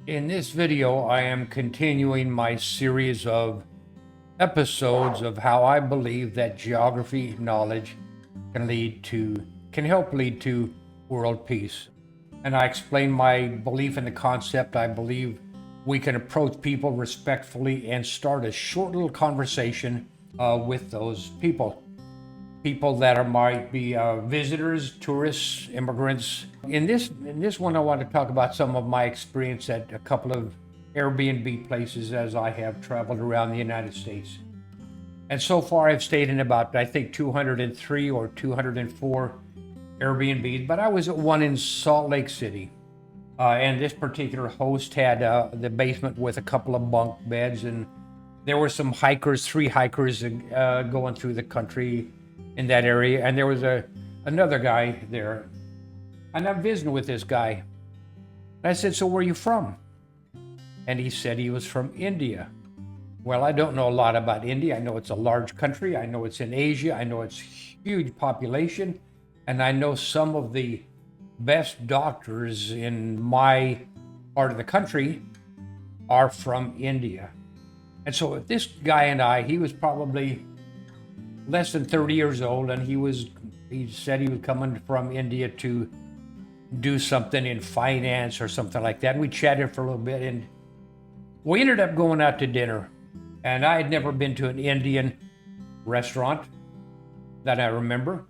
In this video, I am continuing my series of episodes of how I believe that geography knowledge can help lead to world peace. And I explain my belief in the concept. I believe we can approach people respectfully and start a short little conversation with those people. People that might be visitors, tourists, immigrants. In this one, I want to talk about some of my experience at a couple of Airbnb places as I have traveled around the United States. And so far, I've stayed in about, I think, 203 or 204 Airbnbs, but I was at one in Salt Lake City. And this particular host had the basement with a couple of bunk beds, and there were some three hikers going through the country in that area, and there was another guy there, and I'm visiting with this guy. And I said, "So where are you from?" And he said he was from India. Well, I don't know a lot about India. I know it's a large country. I know it's in Asia. I know it's huge population, and I know some of the best doctors in my part of the country are from India. And so this guy and he was probably less than 30 years old, and he said he was coming from India to do something in finance or something like that. And we chatted for a little bit, and we ended up going out to dinner. And I had never been to an Indian restaurant that I remember.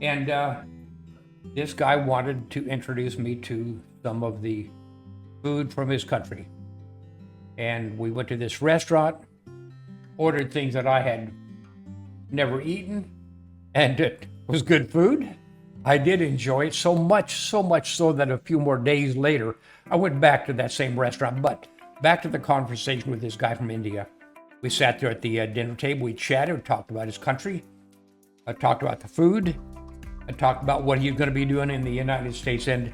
And this guy wanted to introduce me to some of the food from his country. And we went to this restaurant, ordered things that I had never eaten, and it was good food. I did enjoy it so much so that a few more days later, I went back to that same restaurant. But back to the conversation with this guy from India. We sat there at the dinner table, we chatted, talked about his country, I talked about the food, I talked about what he was going to be doing in the United States. And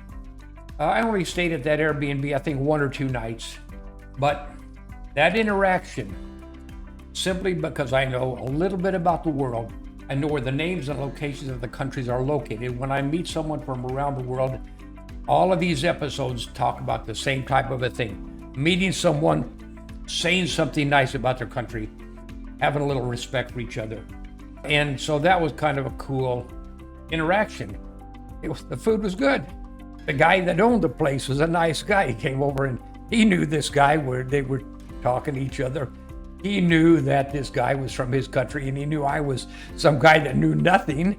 I only stayed at that Airbnb, I think 1 or 2 nights. But that interaction, simply because I know a little bit about the world, I know where the names and locations of the countries are located. When I meet someone from around the world, all of these episodes talk about the same type of a thing. Meeting someone, saying something nice about their country, having a little respect for each other. And so that was kind of a cool interaction. The food was good. The guy that owned the place was a nice guy. He came over and he knew this guy where they were talking to each other. He knew that this guy was from his country, and he knew I was some guy that knew nothing.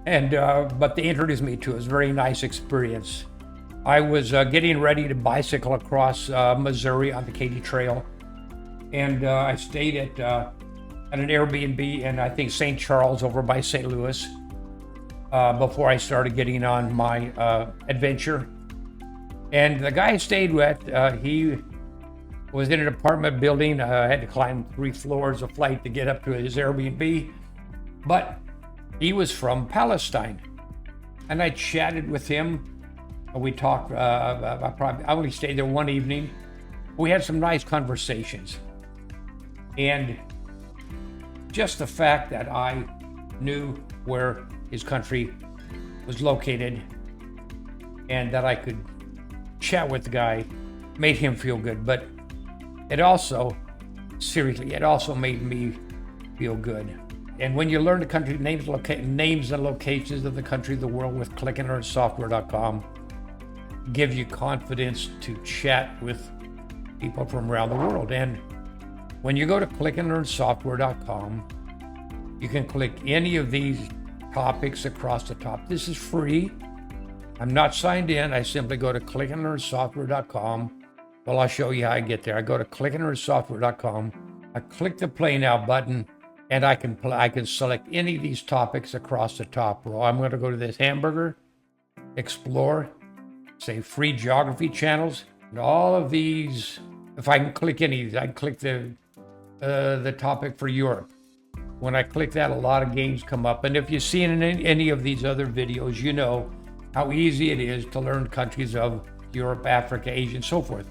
And but they introduced me to it. It was a very nice experience. I was getting ready to bicycle across Missouri on the Katy Trail, and I stayed at an Airbnb in, I think, St. Charles over by St. Louis before I started getting on my adventure. And the guy I stayed with, he was in an apartment building. I had to climb 3 floors of flight to get up to his Airbnb, but he was from Palestine. And I chatted with him. We talked, I only stayed there 1 evening. We had some nice conversations. And just the fact that I knew where his country was located and that I could chat with the guy made him feel good. But it also made me feel good. And when you learn the country names and locations of the country of the world with clickandlearnsoftware.com, give you confidence to chat with people from around the world. And when you go to clickandlearnsoftware.com, you can click any of these topics across the top. This is free. I'm not signed in. I simply go to clickandlearnsoftware.com. Well, I'll show you how I get there. I go to clickandlearnsoftware.com. I click the Play Now button, and I can select any of these topics across the top row. I'm going to go to this hamburger, explore, say free geography channels, and all of these. If I can click any of these, I can click the topic for Europe. When I click that, a lot of games come up. And if you've seen any of these other videos, you know how easy it is to learn countries of Europe, Africa, Asia, and so forth.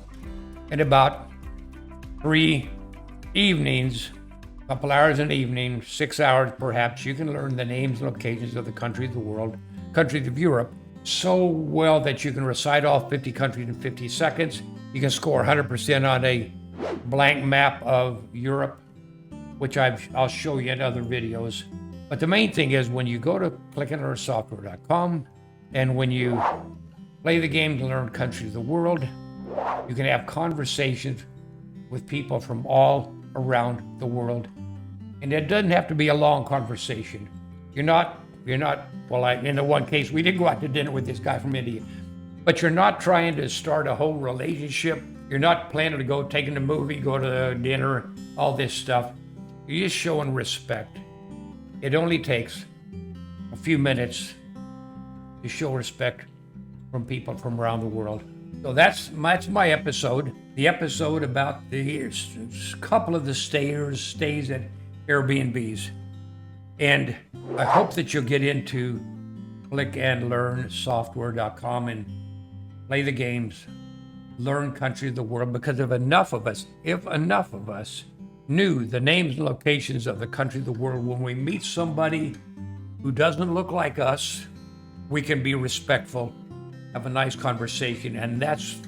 In about 3 evenings, a couple hours an evening, 6 hours perhaps, you can learn the names and locations of the countries of the world, countries of Europe, so well that you can recite all 50 countries in 50 seconds. You can score 100% on a blank map of Europe, which I'll show you in other videos. But the main thing is when you go to clickandlearnsoftware.com and when you play the game to learn countries of the world, you can have conversations with people from all around the world. And it doesn't have to be a long conversation. You're not, well, in the one case, we did go out to dinner with this guy from India, but you're not trying to start a whole relationship. You're not planning to go taking a movie, go to dinner, all this stuff. You're just showing respect. It only takes a few minutes to show respect from people from around the world. So that's my episode. The episode about the couple of the stays at Airbnbs. And I hope that you'll get into clickandlearnsoftware.com and play the games, learn countries of the world, because if enough of us knew the names and locations of the country of the world, when we meet somebody who doesn't look like us, we can be respectful, have a nice conversation, and that's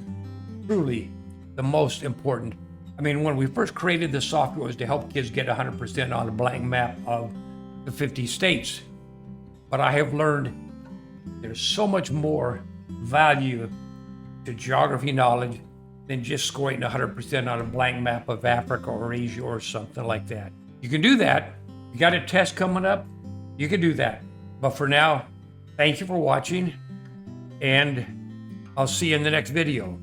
truly the most important. I mean, when we first created the software, it was to help kids get 100% on a blank map of the 50 states. But I have learned there's so much more value to geography knowledge than just scoring 100% on a blank map of Africa or Asia or something like that. You can do that. You got a test coming up, you can do that. But for now, thank you for watching, and I'll see you in the next video.